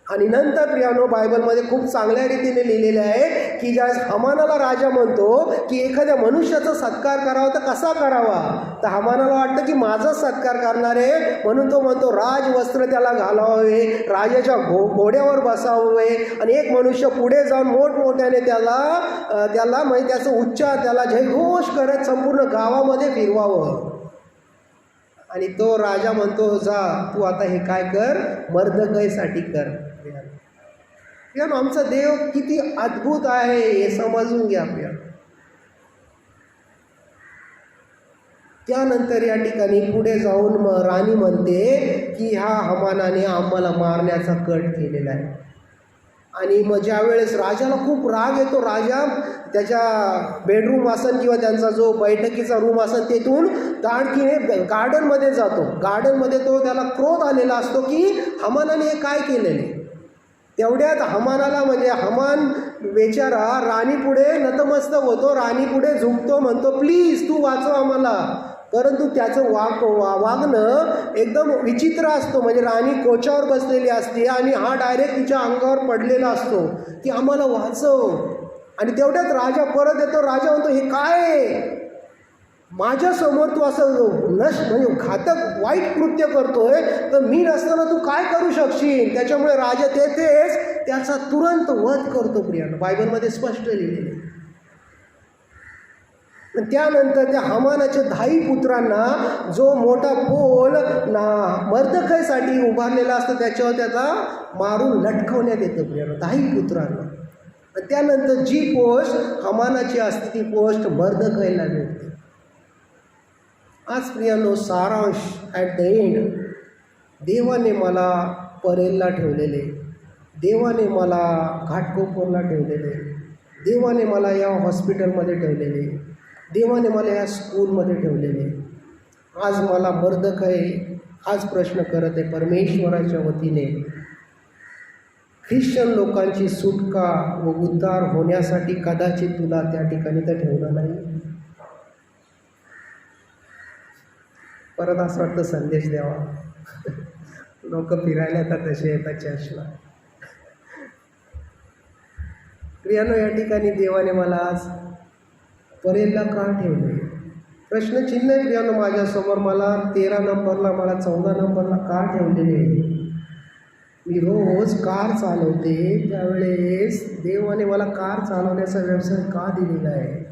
आणि नंतर प्रियानो बायबलमध्ये खूप चांगल्या रीतीने लिहिलेले आहे की ज्यावेळेस हमानाला राजा म्हणतो की एखाद्या मनुष्याचा सत्कार करावा तर कसा करावा, तर हमानाला वाटतं की माझाच सत्कार करणार आहे, म्हणून तो म्हणतो राजवस्त्र त्याला घालावे, राजाच्या घोड्यावर बसावे आणि एक मनुष्य पुढे जाऊन मोठमोठ्याने त्याला म्हणजे त्याचं उच्चार, त्याला जयघोष करत संपूर्ण गावामध्ये फिरवावं. आणि तो राजा म्हणतो जा तू आता हे काय कर, मर्दखाईसाठी कर. प्रियानो आमचा देव किती अद्भुत आहे हे समजून घ्या प्रियानो. त्यानंतर या ठिकाणी पुढे जाऊन राणी म्हणते की ह्या हमानाने आम्हाला मारण्याचा कट केलेला आहे. आणि मग ज्या वेळेस राजाला खूप राग येतो, राजा त्याच्या बेडरूम असेल किंवा त्यांचा जो बैठकीचा रूम असेल तेथून ताडकीने गार्डनमध्ये जातो. गार्डनमध्ये त्याला क्रोध आलेला असतो की हमानाने हे काय केलेले. तेवढ्यात हमानाला, म्हणजे हमान बेचारा राणीपुढे नतमस्तक होतो, राणीपुढे झुकतो, म्हणतो प्लीज तू वाचव आम्हाला. परंतु त्याचं वागणं एकदम विचित्र असतो. म्हणजे राणी कोचावर बसलेली असते आणि हा डायरेक्ट तिच्या अंगावर पडलेला असतो की आम्हाला वाचव. आणि तेवढ्यात राजा परत येतो. राजा म्हणतो हे काय, माझ्यासमोर तू असं म्हणजे घातक वाईट कृत्य करतोय, तर मी नसताना तू काय करू शकशील. त्याच्यामुळे राजा तेथेच त्याचा तुरंत वध करतो. प्रियानो बायबलमध्ये स्पष्ट लिहिलेले. त्यानंतर त्या हमानाच्या 10 पुत्रांना जो मोठा पोल मर्दखाईसाठी उभारलेला असतो त्याच्यावर त्याचा मारून लटकवण्यात येतं प्रियानो, 10 पुत्रांना. त्यानंतर जी पोस्ट हमानाची असते ती पोस्ट मर्दखाईला मिळते. आज प्रियानो सारांश, ॲट द एंड, देवाने मला परेलला ठेवलेले, देवाने मला घाटकोपरला ठेवलेले, देवाने मला या हॉस्पिटलमध्ये ठेवलेले, देवाने मला या स्कूलमध्ये ठेवलेले. आज मला मर्दखाई हाच प्रश्न करत आहे परमेश्वराच्या वतीने ख्रिश्चन लोकांची सुटका व उद्धार होण्यासाठी कदाचित तुला त्या ठिकाणी तर ठेवलं नाही. परत असं वाटतं संदेश द्यावा. लोक फिरायला येतात तसे येतात चर्चला. प्रियानो, या ठिकाणी देवाने मला आज परेलला का ठेवले? प्रश्नचिन्ह आहे प्रियानो माझ्यासमोर. मला 13 नंबरला, मला 14 नंबरला का ठेवलेले? मी रोज कार चालवते, त्यावेळेस देवाने मला कार चालवण्याचा व्यवसाय का दिलेला आहे?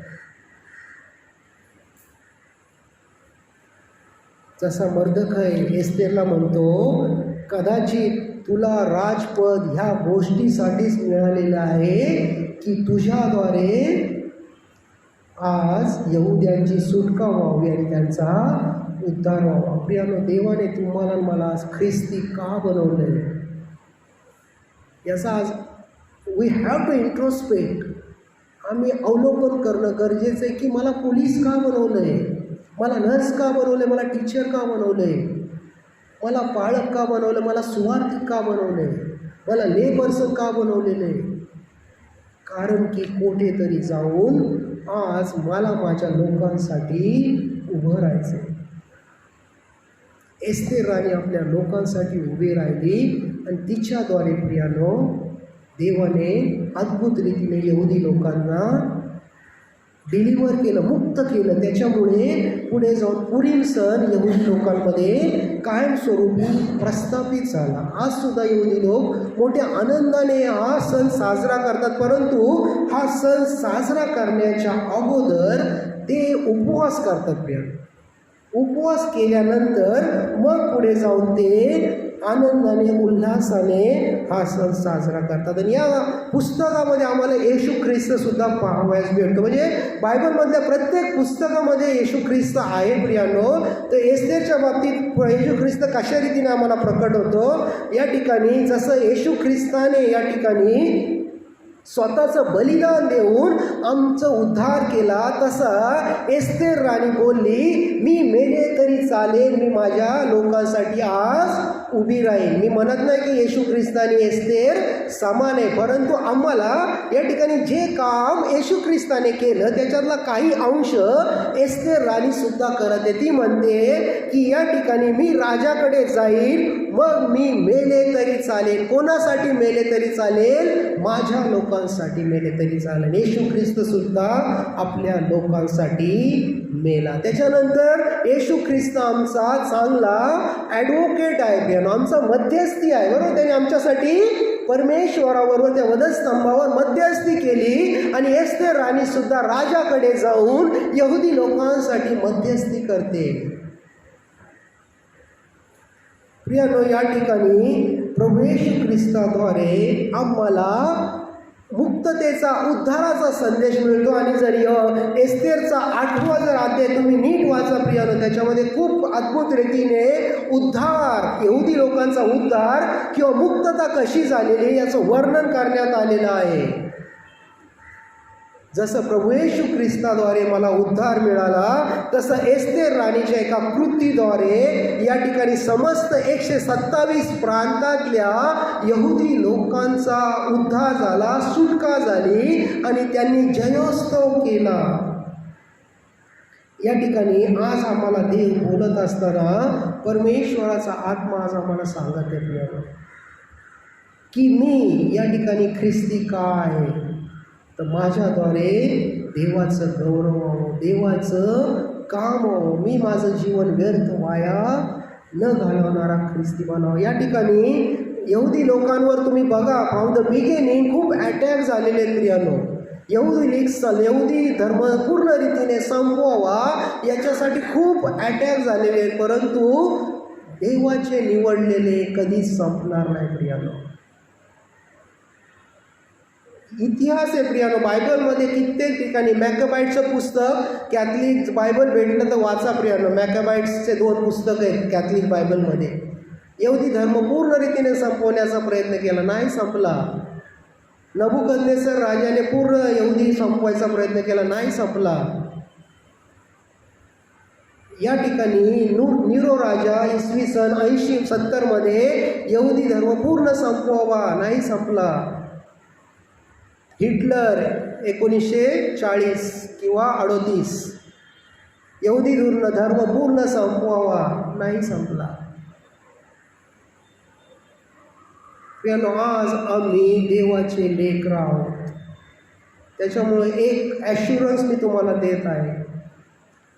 जसा मर्दखय एस्तेरला म्हणतो, कदाचित तुला राजपद ह्या गोष्टीसाठीच मिळालेलं आहे की तुझ्याद्वारे आज यहुद्यांची सुटका व्हावी आणि त्यांचा उद्धार व्हावा. प्रियानो, देवाने तुम्हाला मला आज ख्रिस्ती का बनवलं आहे याचा आज वी हॅव टू इंट्रोस्पेक्ट. आम्ही अवलोकन करणं गरजेचं आहे की मला पोलीस का बनवलं आहे, मला नर्स का बनवलं आहे, मला टीचर का बनवलं आहे, मला पाळक का बनवलं, मला सुवार्थिक का बनवलं आहे, मला ले पर्सन का बनवलेलं आहे? कारण की कुठेतरी जाऊन आज मला माझ्या लोकांसाठी उभं राहायचं. एस्तेर राणी आपल्या लोकांसाठी उभी राहिली आणि तिच्याद्वारे प्रियानो देवाने अद्भुत रीतीने यहुदी लोकांना डिलिव्हर केलं, मुक्त केलं. त्याच्यामुळे पुढे जाऊन पुढील सण यहुदी लोकांमध्ये कायमस्वरूपी प्रस्थापित झाला. आज सुद्धा यहुदी लोक मोठ्या आनंदाने हा सण साजरा करतात, परंतु हा सण साजरा करण्याच्या अगोदर ते उपवास करतात. प्रियानो, उपवास केल्यानंतर मग पुढे जाऊन ते आनंदाने उल्हासाने हा सण साजरा करतात. आणि या पुस्तकामध्ये आम्हाला येशू ख्रिस्त सुद्धा पाहावयास भेटतो. म्हणजे बायबलमधल्या प्रत्येक पुस्तकामध्ये येशू ख्रिस्त आहे. प्रियानो, तर एस्तेरच्या बाबतीत येशू ख्रिस्त कशा रीतीने आम्हाला प्रकट होतो या ठिकाणी, जसं येशू ख्रिस्ताने या ठिकाणी स्वतःचं बलिदान देऊन आमचं उद्धार केला, तसा एस्तेर राणी बोलली, मी मेले तरी चालेल, मी माझ्या लोकांसाठी आज उभी राहील. मी म्हणत नाही की येशू ख्रिस्त आणि एस्तेर समान आहे, परंतु आम्हाला या ठिकाणी जे काम येशू ख्रिस्ताने केलं त्याच्यातला काही अंश एस्तेर राणी सुद्धा करत आहे. ती म्हणते की या ठिकाणी मी राजाकडे जाईल, मग मी मेले तरी चालेल. कोणासाठी मेले तरी चालेल? माझ्या लोकांसाठी मेले तरी चालेल. येशू ख्रिस्त सुद्धा आपल्या लोकांसाठी मेला. त्याच्यानंतर येशू ख्रिस्त आमचा चांगला ॲडव्होकेट आहे, आमचा मध्यस्थी आहे. बरोबर, त्याने आमच्यासाठी परमेश्वराबरोबर त्या वधस्तंभावर मध्यस्थी केली. आणि एस्तेर राणी सुद्धा राजाकडे जाऊन यहुदी लोकांसाठी मध्यस्थी करते. प्रियानो, या ठिकाणी प्रभू येशू ख्रिस्ताद्वारे आम्हाला मुक्ततेचा, उद्धाराचा संदेश मिळतो. आणि जर एस्तेरचा 8वा जर अध्याय तुम्ही नीट वाचा प्रियानो, त्याच्यामध्ये खूप अद्भुत रीतीने उद्धार, यहुदी लोकांचा उद्धार किंवा मुक्तता कशी झालेली याचं वर्णन करण्यात आलेलं आहे. जसं प्रभू येशू ख्रिस्ताद्वारे मला उद्धार मिळाला, तसं एस्तेर राणीच्या एका कृतीद्वारे या ठिकाणी समस्त 127 प्रांतातल्या यहुदी लोकांचा उद्धार झाला, सुटका झाली आणि त्यांनी जयोत्सव केला. या ठिकाणी आज आम्हाला देव बोलत असताना परमेश्वराचा आत्मा आज आम्हाला सांगत आहे की मी या ठिकाणी ख्रिस्ती का आहे, तर माझ्याद्वारे देवाचं गौरव व्हावं, देवाचं काम व्हावं, मी माझं जीवन व्यर्थ वाया न घालवणारा ख्रिस्ती बनावं. या ठिकाणी यहुदी लोकांवर तुम्ही बघा, फ्रॉम द बिगिनिंग खूप अटॅक झालेले प्रियानो. यहुदी धर्म पूर्ण रीतीने संपवावा याच्यासाठी खूप अटॅक झालेले आहेत, परंतु देवाचे निवडलेले कधीच संपणार नाही प्रियानो. इतिहास आहे प्रियानो, बायबलमध्ये कित्येक ठिकाणी मॅकॅबाईटचं पुस्तक, कॅथलिक बायबल भेटलं तर वाचा प्रियानो. मॅकॅबाईट्सचे 2 पुस्तकं आहेत कॅथलिक बायबलमध्ये. यहुदी धर्म पूर्ण रीतीने संपवण्याचा प्रयत्न केला, नाही संपला. नबुकदनेसर राजाने पूर्ण यहुदी संपवायचा प्रयत्न केला, नाही संपला. या ठिकाणी नीरो राजा इसवी सन 80-70 मध्ये यहुदी धर्म पूर्ण संपवावा, नाही संपला. हिटलर 1940 किंवा 38 यहुदी धर्म पूर्ण संपवावा, नाही संपला. आज आम्ही देवाचे लेकरं आहोत. त्याच्यामुळे एक ॲश्युरन्स मी तुम्हाला देत आहे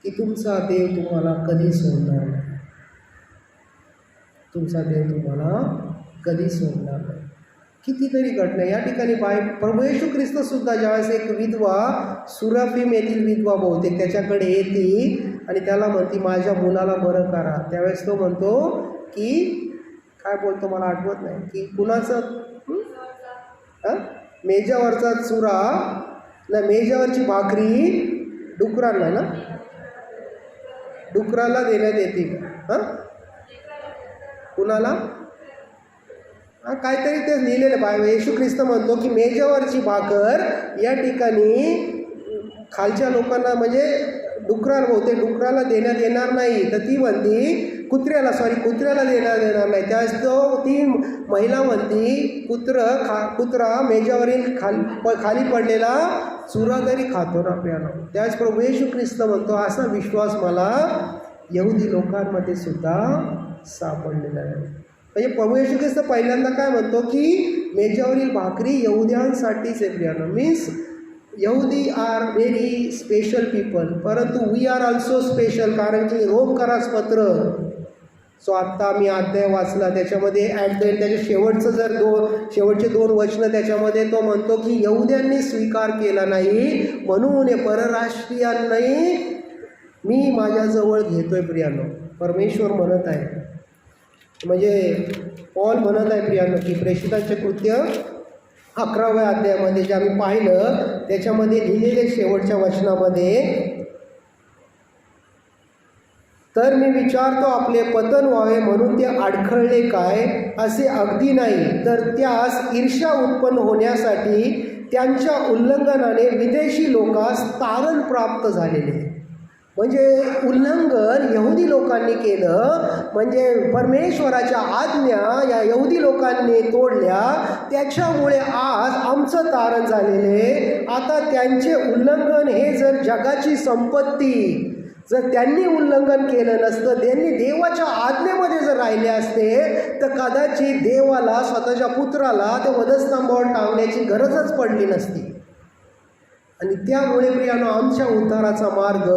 की तुमचा देव तुम्हाला कधी सोडणार नाही. तुमचा देव तुम्हाला कधी सोडणार नाही. कितीतरी घटना या ठिकाणी प्रभू येशू ख्रिस्त सुद्धा ज्यावेळेस एक विधवा, सुराफीम येथील विधवा बहुतेक त्याच्याकडे येते आणि त्याला म्हणते माझ्या मुलाला बरं करा. त्यावेळेस तो म्हणतो की काय बोलतो मला आठवत नाही की कुणाचं मेजावरचा चुरा ना मेजावरची भाकरी डुकरांना ना डुकराला देण्यात येते. कुणाला काहीतरी ते लिहिलेलं बाय येशू ख्रिस्त म्हणतो की मेजावरची भाकर या ठिकाणी खालच्या लोकांना म्हणजे डुकराला बहुतेक डुकराला देण्यात येणार नाही. तर ती म्हणती कुत्र्याला देण्यात येणार नाही. त्यावेळेस ती महिला म्हणती कुत्रा मेजावरील खाली पडलेला चुरा तरी खातो ना प्यानो. त्यावेळेस प्रभू येशू ख्रिस्त म्हणतो असा विश्वास मला यहुदी लोकांमध्ये सुद्धा सापडलेला आहे. म्हणजे प्रभू येशू ख्रिस्त पहिल्यांदा काय म्हणतो की मेजावरील भाकरी यहुद्यांसाठीच आहे प्रियानो. मीन्स यहुदी आर व्हेरी स्पेशल पीपल, परंतु वी आर ऑल्सो स्पेशल. कारण की रोमकरास पत्र आत्ता आम्ही अध्याय वाचला त्याच्यामध्ये ॲट द एंड त्याचे शेवटचे दोन वचनं त्याच्यामध्ये तो म्हणतो की यहुद्यांनी स्वीकार केला नाही म्हणून परराष्ट्रीयांनाही मी माझ्याजवळ घेतोय प्रियानो. परमेश्वर म्हणत आहे, म्हणजे पॉल म्हणत आहे प्रियानो की प्रेषितांचे कृत्य 11व्या अध्यायामध्ये जे आम्ही पाहिलं त्याच्यामध्ये लिहिलेले शेवटच्या वचनामध्ये, तर मी विचारतो आपले पतन व्हावे म्हणून ते अडखळले काय? असे अगदी नाही, तर त्यास ईर्ष्या उत्पन्न होण्यासाठी त्यांच्या उल्लंघनाने विदेशी लोकांस तारण प्राप्त झालेले. म्हणजे उल्लंघन यहुदी लोकांनी केलं, म्हणजे परमेश्वराच्या आज्ञा या यहुदी लोकांनी तोडल्या, त्याच्यामुळे आज आमचं तारण झालेले. आता त्यांचे उल्लंघन हे जर जगाची संपत्ती जर त्यांनी उल्लंघन केलं नसतं, त्यांनी देवाच्या आज्ञेमध्ये जर राहिले असते तर कदाचित देवाला स्वतःच्या पुत्राला ते वधस्तंभावर टांगण्याची गरजच पडली नसती. आणि त्यामुळे प्रियानो आमच्या उद्धाराचा मार्ग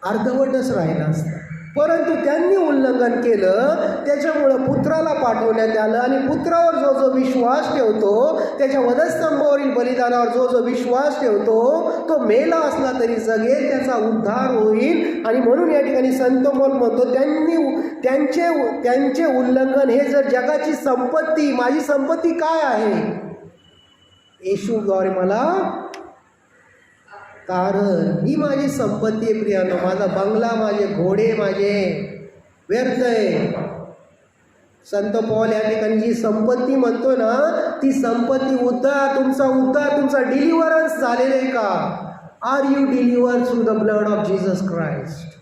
अर्धवटच राहिला असता. परंतु त्यांनी उल्लंघन केलं, त्याच्यामुळं पुत्राला पाठवण्यात आलं आणि पुत्रावर जो जो विश्वास ठेवतो, त्याच्या वधस्तंभावरील बलिदानावर जो जो विश्वास ठेवतो तो मेला असला तरी जगेल, त्याचा उद्धार होईल. आणि म्हणून या ठिकाणी संत पौल म्हणतो त्यांचे उल्लंघन हे जर जगाची संपत्ती, माझी संपत्ती काय आहे? येशूद्वारे मला तारण, ही माझी संपत्ती आहे प्रियानो. माझा बंगला, माझे घोडे, माझे व्यर्थ आहे. संत पौल या ठिकाणी जी संपत्ती म्हणतो ना, ती संपत्ती तुमचा डिलिव्हरन्स झालेलं आहे का? Are you delivered through the blood of Jesus Christ?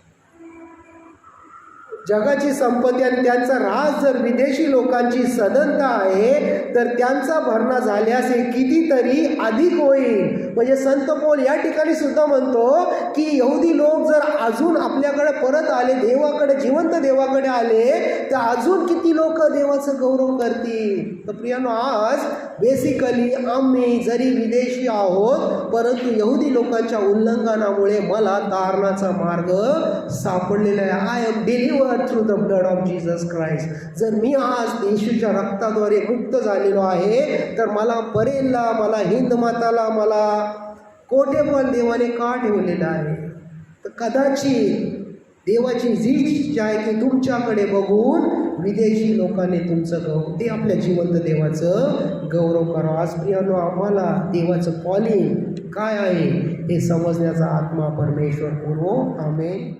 जगाची संपत्ती आणि त्यांचा राज जर विदेशी लोकांची सदनता आहे तर त्यांचा भरणा झाल्यास हे कितीतरी अधिक होईल. म्हणजे संत पौल या ठिकाणी सुद्धा म्हणतो की यहुदी लोक जर अजून आपल्याकडे परत आले, देवाकडे, जिवंत देवाकडे आले, तर अजून किती लोक देवाचं गौरव करतील. तर प्रियानो, आज बेसिकली आम्ही जरी विदेशी आहोत परंतु यहुदी लोकांच्या उल्लंघनामुळे मला तारणाचा मार्ग सापडलेला आहे. I am delivered through the blood of Jesus Christ. जर मी आज येशूच्या रक्ताद्वारे मुक्त झालेलो आहे तर मला परेलला, मला हिंद माताला, मला कोठे पण देवाने का ठेवलेलं आहे? तर कदाचित देवाची जी इच्छा आहे की तुमच्याकडे बघून विदेशी लोकांनी तुमचं ते आपल्या जिवंत देवाचं गौरव करावं. आज प्रियानो, आम्हाला देवाचं कॉलिंग काय आहे हे समजण्याचा आत्मा परमेश्वर पुरवो. आमेन.